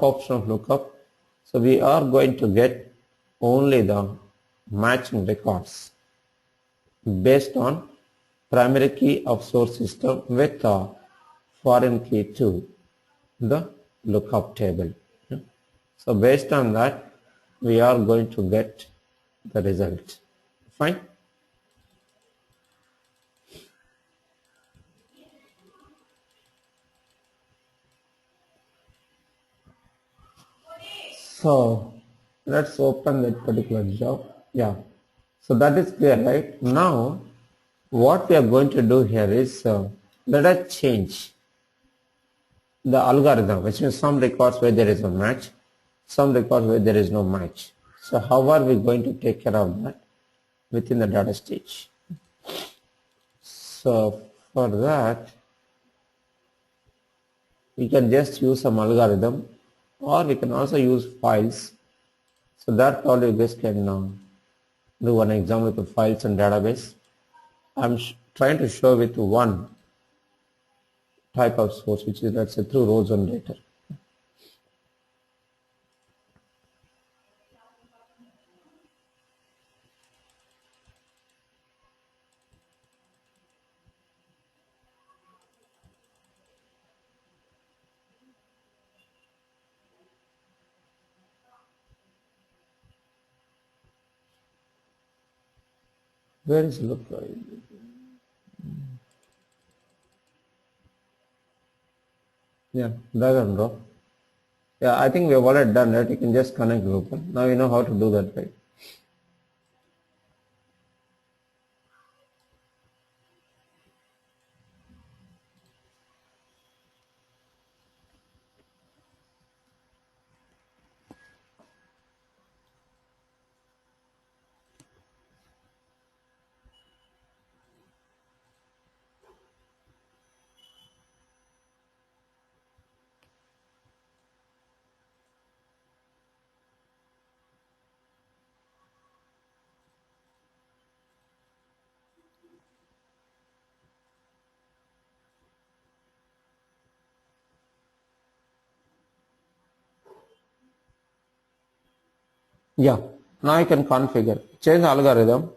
top option of lookup. So we are going to get only the matching records based on primary key of source system with a foreign key to the lookup table. So based on that, we are going to get the result. Fine. So let's open that particular job. Yeah. So that is clear, right? Now, what we are going to do here is let us change the algorithm, which means some records where there is a match, some records where there is no match. So how are we going to take care of that within the data stage? So for that, we can just use some algorithm, or we can also use files. So that probably you guys can do one example with files and database. I'm trying to show with one type of source, which is, let's say, through rows and data. Where is look? Yeah, drag and drop. Yeah, I think we have already done that. You can just connect Google. Now you know how to do that, right? Yeah, now I can configure. Change the algorithm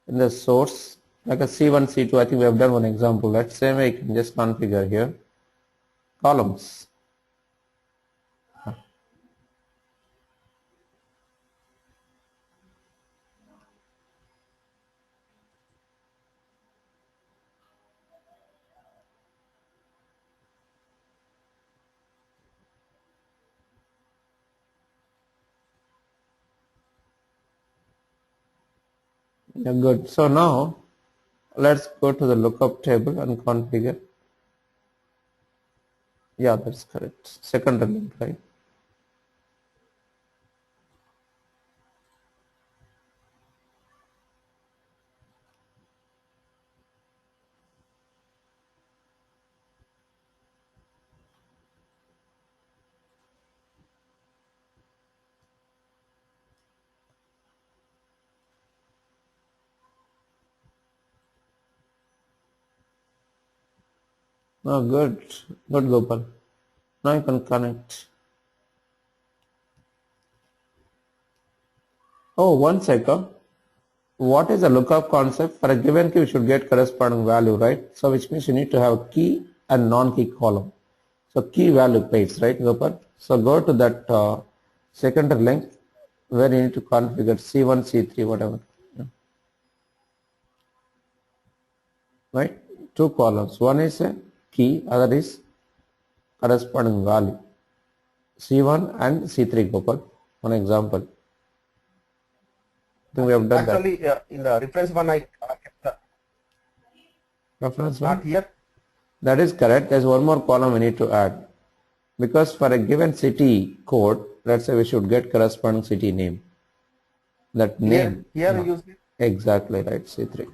in the source, like a C1, C2. I think we have done one example. Let's say we can just configure here columns. Yeah, good. So now let's go to the lookup table and configure. Yeah, that's correct. Second link, right? Oh, good. Good, Gopal. Now you can connect. Oh, one second. What is a lookup concept? For a given key, we should get corresponding value, right? So which means you need to have a key and non-key column. So key value pairs, right, Gopal? So go to that secondary link where you need to configure C1, C3, whatever. Yeah. Right? Two columns. One is a key, other is corresponding value. C1 and C3, Gopal. One example. I think we have done Actually, that. in the reference one, I kept the Reference not one? here. That is correct. There's one more column we need to add. Because for a given city code, let's say we should get corresponding city name. That name. Here Yeah. use it. Exactly right, C3.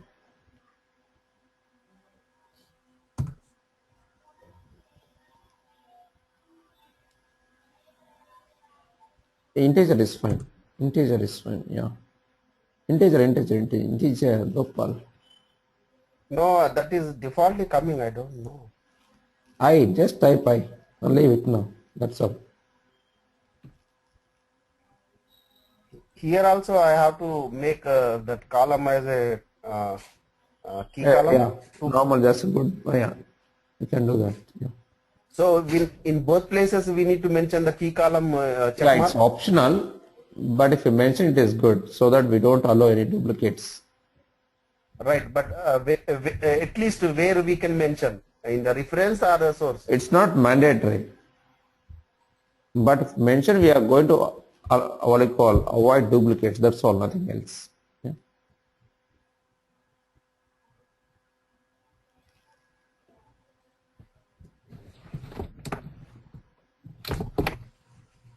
Integer is fine. Integer is fine, yeah. Integer, Gopal. No, that is defaultly coming. I don't know. I just type I and leave it now. That's all. Here also I have to make that column as a key Yeah, column. yeah. Normal, that's a good. Oh, yeah, you can do that. Yeah. So in both places we need to mention the key column check Yeah, mark. it's optional, but if you mention it is good so that we don't allow any duplicates. Right, but at least where we can mention in the reference or the source. It's not mandatory, but if mention we are going to what I call avoid duplicates. That's all, nothing else. Yeah.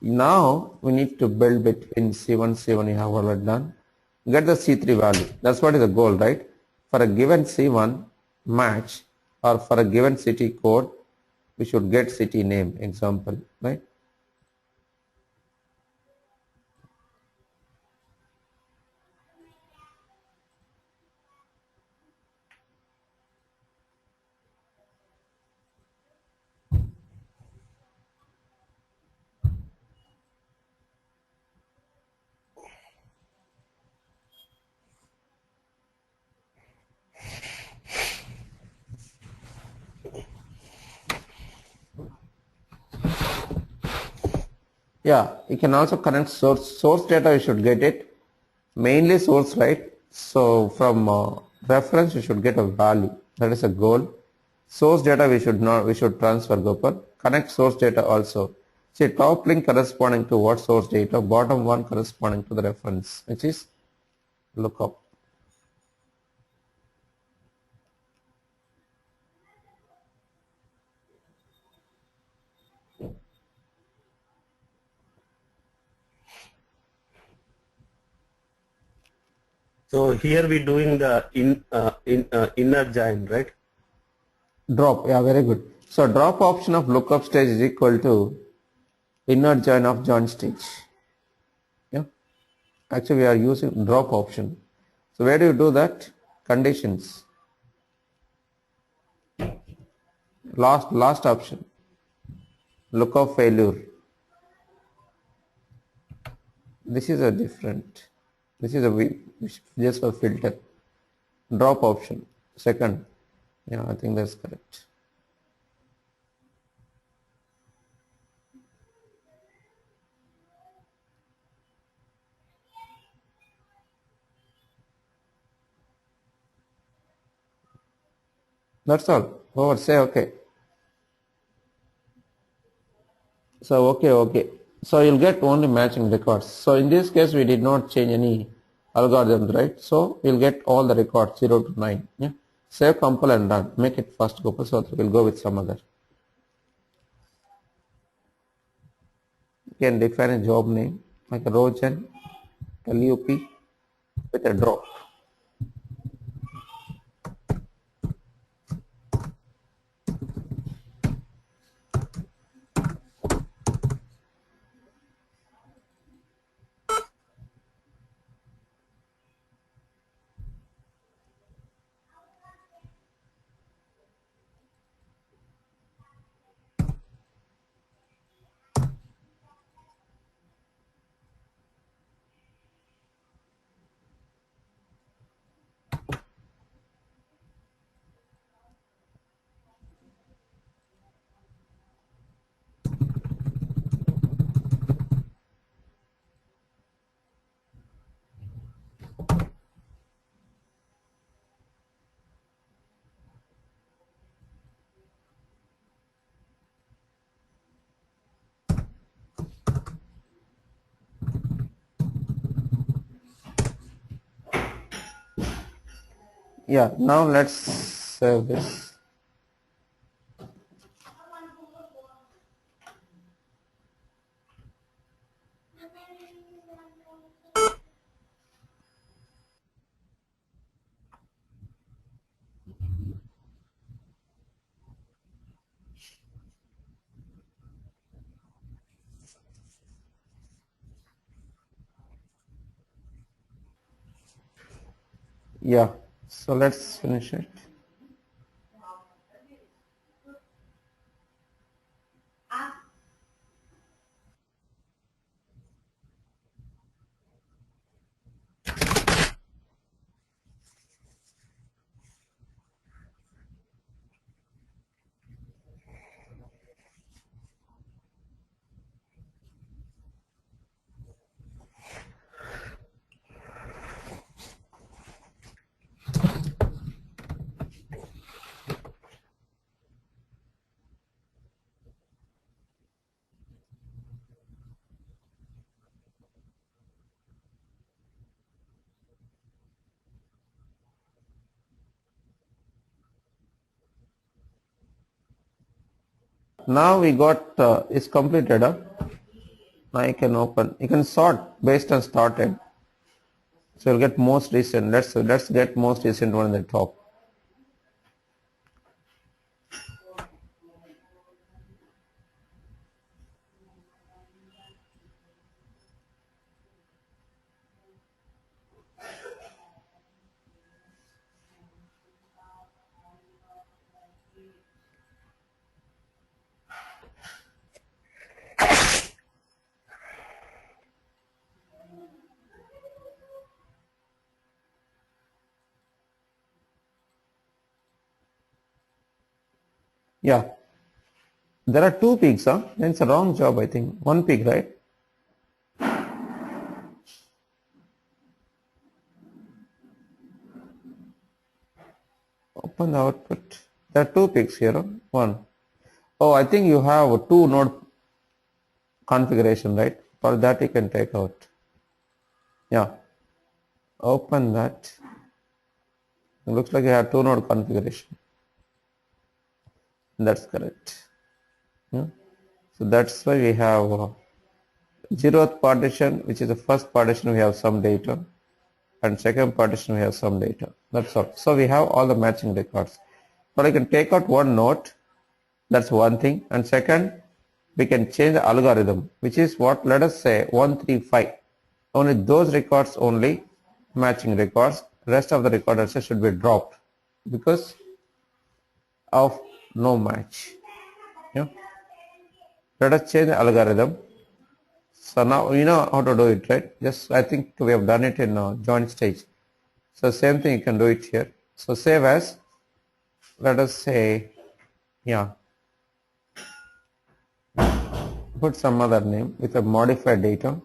Now we need to build between C1, C1 you have already done. Get the C3 value. That's what is the goal, right? For a given C1 match or for a given city code, we should get city name example, right? Yeah, you can also connect source data. You should get it mainly source, right? So from reference, you should get a value. That is a goal. Source data we should not we should transfer Gopal. Connect source data also. See top link corresponding to what source data, bottom one corresponding to the reference, which is lookup. So here we doing the inner join, right? Drop, yeah, very good. So drop option of lookup stage is equal to inner join of join stage. Yeah. Actually, we are using drop option. So where do you do that? Conditions. Last option. Lookup failure. This is a different. This is a just a filter. Drop option. Second. Yeah, I think that's correct. That's all. Over. Say okay. So okay. So you'll get only matching records. So in this case, we did not change any algorithms, right? So you'll get all the records 0 to 9. Yeah. Save, compile, and run. Make it fast, Gopal. So we'll go with some other. You can define a job name like a Rojan, LUP with a drop. Yeah, now let's save this. Yeah, so let's finish it. now we got it's completed. Now you can open. You can sort based on started. So you'll get most recent. Let's get most recent one at the top. Yeah. There are two peaks, huh? It's a wrong job, I think. One peak, right? Open the output. There are two peaks here, huh? One. Oh, I think you have a two node configuration, right? For that you can take out. Yeah. Open that. It looks like you have two node configuration. That's correct. Yeah. So that's why we have zeroth partition, which is the first partition, we have some data, and second partition we have some data. That's all. So we have all the matching records. But I can take out one node. That's one thing. And second, we can change the algorithm, which is what, let us say 135. Only those records only matching records. Rest of the records should be dropped because of no match. Yeah. Let us change the algorithm. So now you know how to do it, right? Just I think we have done it in joint stage. So same thing you can do it here. So save as, let us say, yeah, put some other name with a modified data.